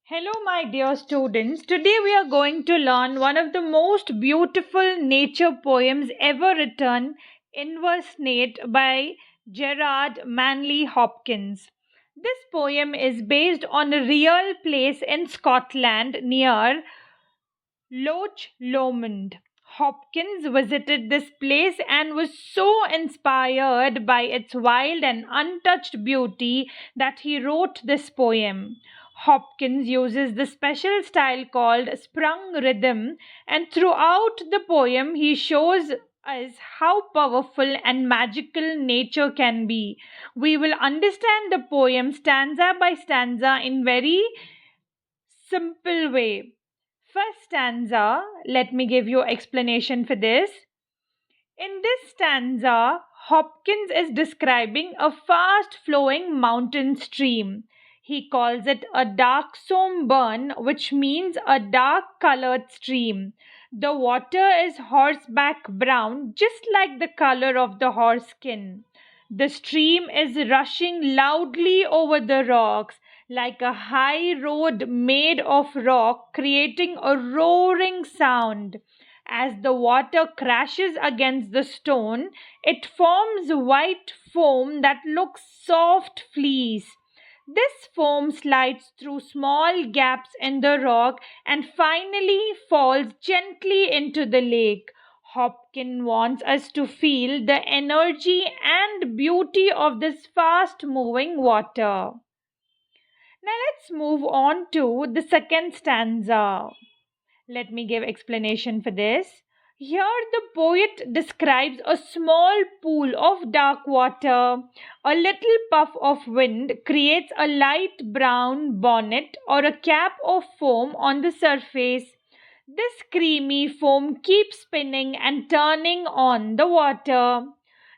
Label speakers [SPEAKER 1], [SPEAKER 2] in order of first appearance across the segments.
[SPEAKER 1] Hello, my dear students. Today we are going to learn one of the most beautiful nature poems ever written, Inversnaid by Gerard Manley Hopkins. This poem is based on a real place in Scotland near Loch Lomond. Hopkins visited this place and was so inspired by its wild and untouched beauty that he wrote this poem. Hopkins uses the special style called sprung rhythm, and throughout the poem, he shows us how powerful and magical nature can be. We will understand the poem stanza by stanza in very simple way. First stanza, let me give you explanation for this. In this stanza, Hopkins is describing a fast flowing mountain stream. He calls it a dark soam burn, which means a dark colored stream. The water is horseback brown, just like the color of the horse skin. The stream is rushing loudly over the rocks like a high road made of rock, creating a roaring sound. As the water crashes against the stone, it forms white foam that looks soft fleece. This foam slides through small gaps in the rock and finally falls gently into the lake. Hopkins wants us to feel the energy and beauty of this fast moving water. Now let's move on to the second stanza. Let me give explanation for this. Here the poet describes a small pool of dark water. A little puff of wind creates a light brown bonnet or a cap of foam on the surface. This creamy foam keeps spinning and turning on the water.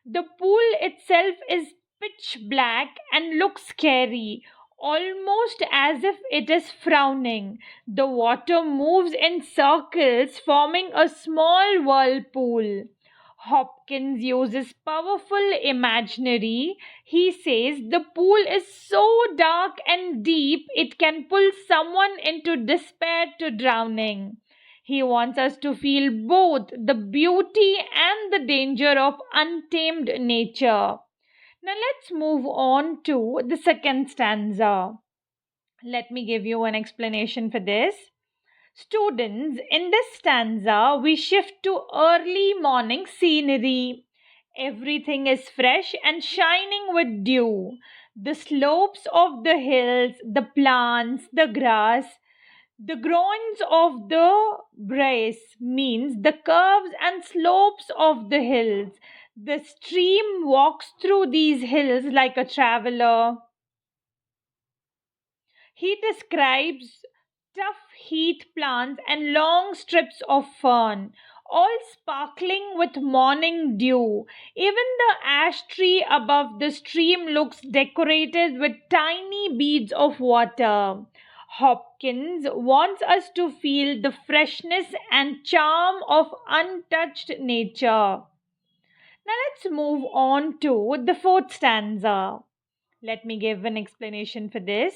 [SPEAKER 1] The pool itself is pitch black and looks scary, almost as if it is frowning. The water moves in circles, forming a small whirlpool. Hopkins uses powerful imaginary. He says the pool is so dark and deep it can pull someone into despair to drowning. He wants us to feel both the beauty and the danger of untamed nature. Now let's move on to the second stanza. Let me give you an explanation for this. Students, in this stanza, we shift to early morning scenery. Everything is fresh and shining with dew. The slopes of the hills, the plants, the grass, the groins of the braes means the curves and slopes of the hills. The stream walks through these hills like a traveler. He describes tough heath plants and long strips of fern, all sparkling with morning dew. Even the ash tree above the stream looks decorated with tiny beads of water. Hopkins wants us to feel the freshness and charm of untouched nature. Now let's move on to the fourth stanza. Let me give an explanation for this.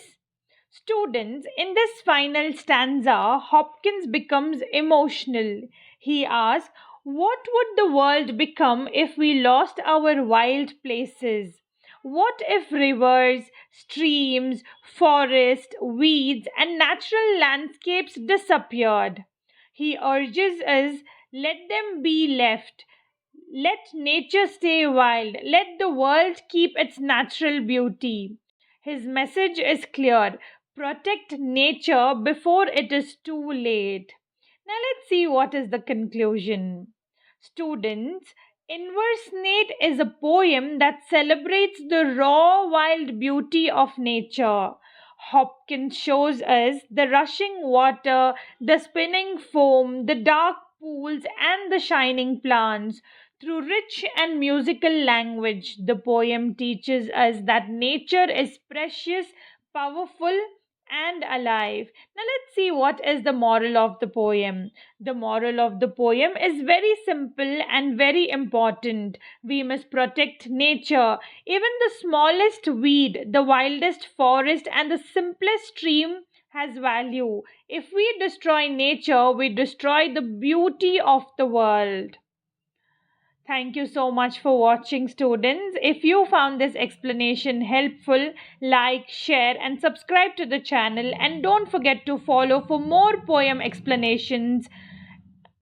[SPEAKER 1] Students, in this final stanza, Hopkins becomes emotional. He asks, what would the world become if we lost our wild places? What if rivers, streams, forests, weeds, and natural landscapes disappeared? He urges us, let them be left. Let nature stay wild. Let the world keep its natural beauty. His message is clear. Protect nature before it is too late. Now let's see what is the conclusion. Students, Inversnaid is a poem that celebrates the raw wild beauty of nature. Hopkins shows us the rushing water, the spinning foam, the dark pools, and the shining plants. Through rich and musical language, the poem teaches us that nature is precious, powerful, and alive. Now let's see what is the moral of the poem. The moral of the poem is very simple and very important. We must protect nature. Even the smallest weed, the wildest forest, and the simplest stream has value. If we destroy nature, we destroy the beauty of the world. Thank you so much for watching, students. If you found this explanation helpful, like, share, and subscribe to the channel. And don't forget to follow for more poem explanations